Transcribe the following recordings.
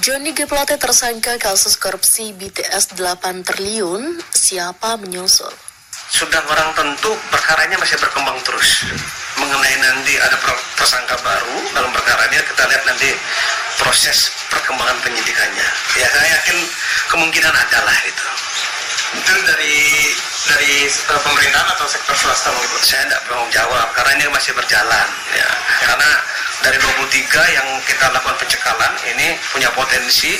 Johnny G. Plate tersangka kasus korupsi BTS 8 triliun, siapa menyusul? Sudah barang tentu perkaranya masih berkembang terus. Mengenai nanti ada tersangka baru dalam perkara ini, kita lihat nanti proses perkembangan penyidikannya. Ya, saya yakin kemungkinan ada lah itu. Itu dari pemerintahan atau sektor swasta begitu? Saya tidak mau jawab karena ini masih berjalan. Ya, karena dari 23 yang kita lakukan pencekalan ini punya potensi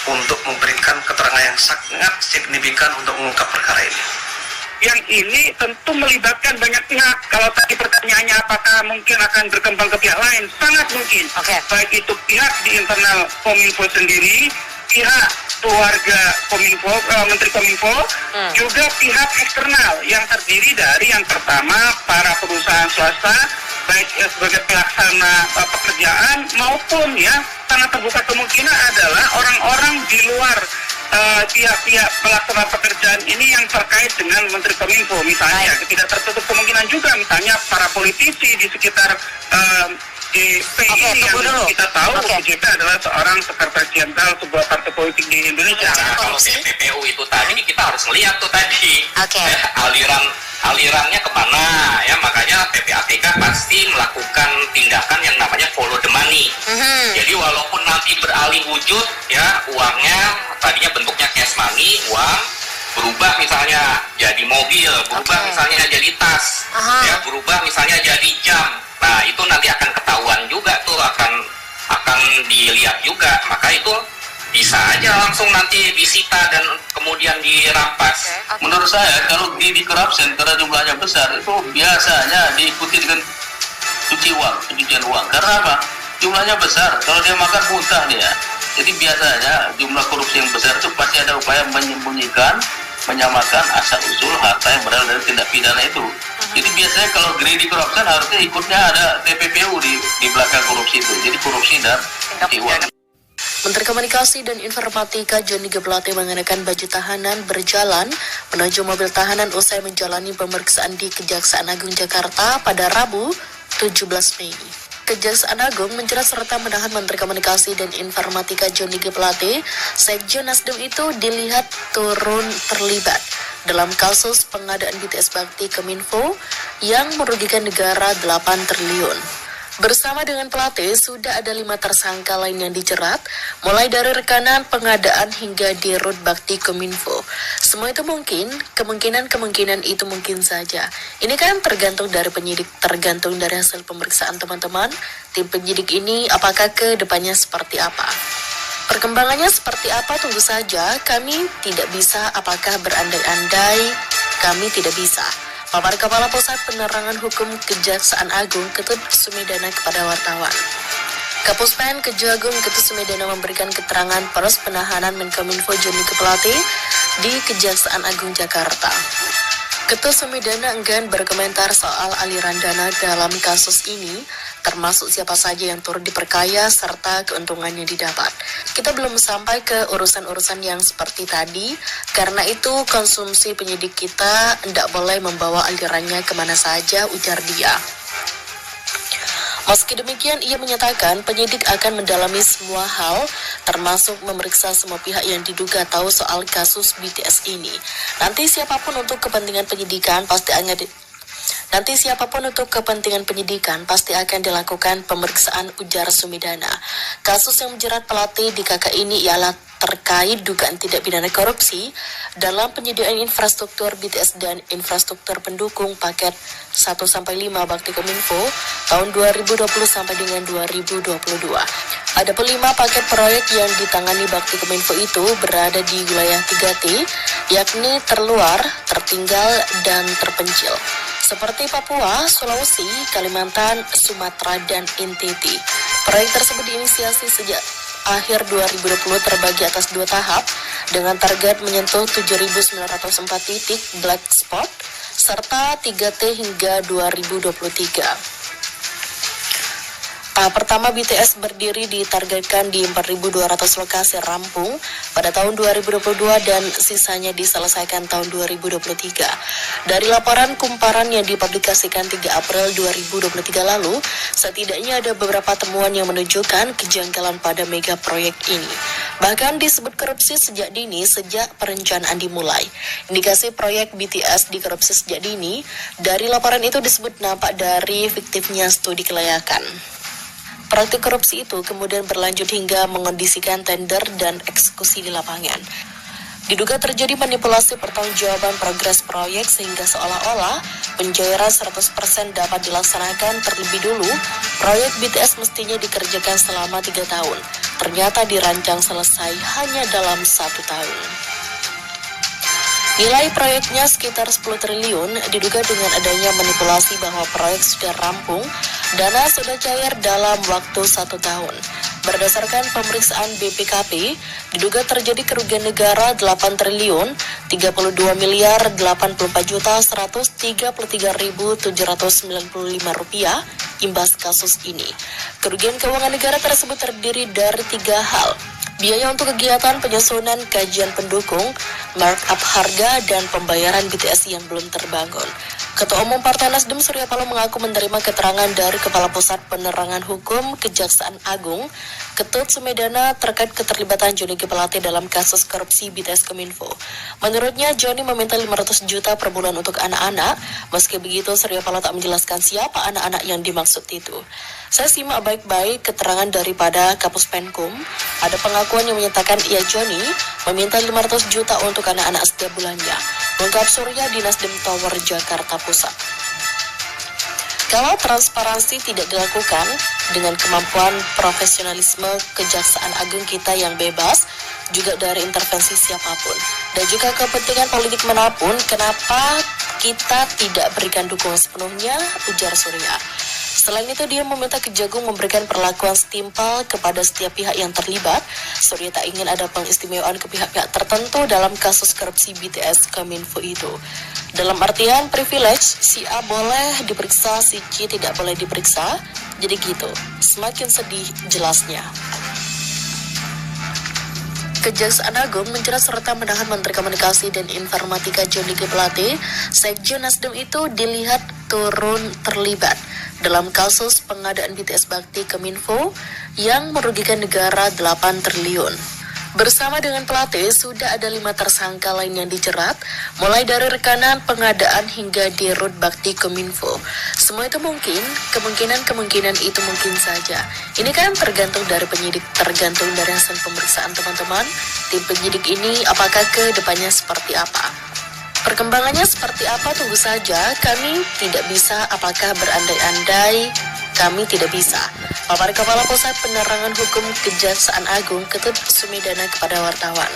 untuk memberikan keterangan yang sangat signifikan untuk mengungkap perkara ini. Yang ini tentu melibatkan banyak pihak. Kalau tadi pertanyaannya apakah mungkin akan berkembang ke pihak lain, sangat mungkin. Baik itu pihak di internal Kominfo sendiri, pihak keluarga Kominfo, Menteri Kominfo, juga pihak eksternal yang terdiri dari yang pertama para perusahaan swasta, baik sebagai pelaksana pekerjaan maupun ya sangat terbuka kemungkinan adalah orang-orang di luar pihak-pihak pelaksana pekerjaan ini yang terkait dengan Menteri Kominfo misalnya. Tidak tertutup kemungkinan juga misalnya para politisi di sekitar JP ini yang kita tahu JP adalah seorang sekretaris jenderal sebuah partai politik di Indonesia. Kalau TPPU itu tadi kita harus melihat tuh tadi alirannya kemana ya, makanya PPATK pasti melakukan tindakan yang namanya follow the money. Jadi walaupun nanti beralih wujud ya uangnya tadinya bentuknya cash money, uang berubah misalnya jadi mobil, berubah misalnya jadi tas, ya berubah misalnya jadi jam. Nah itu nanti akan ketahuan juga tuh, akan dilihat juga, maka itu bisa aja langsung nanti disita dan kemudian dirampas. Menurut saya kalau di corruption karena jumlahnya besar itu biasanya diikuti dengan pencucian uang. Karena apa? Jumlahnya besar. Kalau dia makan muntah dia. Jadi biasanya jumlah korupsi yang besar itu pasti ada upaya menyamakan asal usul harta yang berasal dari tindak pidana itu. Jadi biasanya kalau greedy corruption harusnya ikutnya ada TPPU di belakang korupsi itu. Jadi korupsi dan uang. Menteri Komunikasi dan Informatika Johnny G. Plate mengenakan baju tahanan berjalan menuju mobil tahanan usai menjalani pemeriksaan di Kejaksaan Agung Jakarta pada Rabu 17 Mei. Kejaksaan Agung menjerat serta menahan Menteri Komunikasi dan Informatika Johnny G. Plate. Sekjen Nasdem itu dilihat turun terlibat dalam kasus pengadaan BTS Bakti Kominfo yang merugikan negara 8 triliun. Bersama dengan Plate, sudah ada 5 tersangka lain yang dijerat, mulai dari rekanan pengadaan hingga di Rut Bakti Kominfo. Semua itu mungkin, kemungkinan itu mungkin saja. Ini kan tergantung dari penyidik, tergantung dari hasil pemeriksaan teman-teman. Tim penyidik ini apakah ke depannya seperti apa? Perkembangannya seperti apa tunggu saja, kami tidak bisa apakah berandai-andai, kami tidak bisa. Pabar Kepala Pusat Penerangan Hukum Kejaksaan Agung Ketut Sumedana kepada wartawan. Kapuspen Kejagung Ketut Sumedana memberikan keterangan pers penahanan Menkominfo Johnny G. Plate di Kejaksaan Agung Jakarta. Ketut Sumedana enggan berkomentar soal aliran dana dalam kasus ini, termasuk siapa saja yang turut diperkaya serta keuntungan yang didapat. Kita belum sampai ke urusan-urusan yang seperti tadi, karena itu konsumsi penyidik kita tidak boleh membawa alirannya kemana saja, ujar dia. Meski demikian, ia menyatakan penyidik akan mendalami semua hal, termasuk memeriksa semua pihak yang diduga tahu soal kasus BTS ini. Nanti siapapun untuk kepentingan penyidikan pasti akan dilakukan pemeriksaan, ujar Sumedana. Kasus yang menjerat Plate di KK ini ialah terkait dugaan tidak pidana korupsi dalam penyediaan infrastruktur BTS dan infrastruktur pendukung paket 1-5 Bakti Kominfo tahun 2020 sampai dengan 2022. Ada 5 paket proyek yang ditangani Bakti Kominfo itu berada di wilayah 3T, yakni terluar, tertinggal, dan terpencil, seperti Papua, Sulawesi, Kalimantan, Sumatera, dan NTT. Proyek tersebut diinisiasi sejak akhir 2020 terbagi atas 2 tahap dengan target menyentuh 7.904 titik black spot serta 3T hingga 2023. Tahap pertama BTS berdiri ditargetkan di 4.200 lokasi rampung pada tahun 2022 dan sisanya diselesaikan tahun 2023. Dari laporan kumparan yang dipublikasikan 3 April 2023 lalu, setidaknya ada beberapa temuan yang menunjukkan kejanggalan pada mega proyek ini. Bahkan disebut korupsi sejak dini sejak perencanaan dimulai. Indikasi proyek BTS dikorupsi sejak dini, dari laporan itu disebut nampak dari fiktifnya studi kelayakan. Praktik korupsi itu kemudian berlanjut hingga mengondisikan tender dan eksekusi di lapangan. Diduga terjadi manipulasi pertanggungjawaban progres proyek sehingga seolah-olah pencairan 100% dapat dilaksanakan terlebih dulu. Proyek BTS mestinya dikerjakan selama 3 tahun. Ternyata dirancang selesai hanya dalam 1 tahun. Nilai proyeknya sekitar 10 triliun, diduga dengan adanya manipulasi bahwa proyek sudah rampung, dana sudah cair dalam waktu 1 tahun. Berdasarkan pemeriksaan BPKP, diduga terjadi kerugian negara 8 triliun, 32 miliar 84 juta 133.795 rupiah imbas kasus ini. Kerugian keuangan negara tersebut terdiri dari 3 hal. Biaya untuk kegiatan penyusunan kajian pendukung, markup harga, dan pembayaran BTS yang belum terbangun. Ketua Umum Partai Nasdem Surya Paloh mengaku menerima keterangan dari Kepala Pusat Penerangan Hukum Kejaksaan Agung, Ketut Sumedana terkait keterlibatan Johnny G. Plate dalam kasus korupsi BTS Kominfo. Menurutnya, Johnny meminta 500 juta per bulan untuk anak-anak. Meski begitu, Surya Paloh tak menjelaskan siapa anak-anak yang dimaksud itu. Saya simak baik-baik keterangan daripada Kapus Penkum. Ada pengakuan yang menyatakan Johnny meminta 500 juta untuk anak-anak setiap bulannya. Ungkap Surya di Nasdem Tower Jakarta Pusat. Kalau transparansi tidak dilakukan dengan kemampuan profesionalisme Kejaksaan Agung kita yang bebas, juga dari intervensi siapapun, dan juga kepentingan politik manapun, kenapa kita tidak berikan dukungan sepenuhnya, ujar Surya. Selain itu, dia meminta Kejagung memberikan perlakuan setimpal kepada setiap pihak yang terlibat. Surya tak ingin ada pengistimewaan ke pihak-pihak tertentu dalam kasus korupsi BTS Kominfo itu. Dalam artian privilege, si A boleh diperiksa, si C tidak boleh diperiksa. Jadi gitu, semakin sedih jelasnya. Kejaksaan Agung menjerat serta menahan Menteri Komunikasi dan Informatika Johnny G. Plate. Sekjen Nasdem itu dilihat turun terlibat dalam kasus pengadaan BTS Bakti Kominfo yang merugikan negara 8 triliun. Bersama dengan Plate, sudah ada 5 tersangka lain yang dijerat, mulai dari rekanan pengadaan hingga di Rut Bakti Kominfo. Semua itu mungkin, kemungkinan itu mungkin saja. Ini kan tergantung dari penyidik, tergantung dari hasil pemeriksaan teman-teman. Tim penyidik ini apakah ke depannya seperti apa? Perkembangannya seperti apa tunggu saja, kami tidak bisa apakah berandai-andai, kami tidak bisa. Paparan Kepala Pusat Penerangan Hukum Kejaksaan Agung Ketut Sumedana kepada wartawan.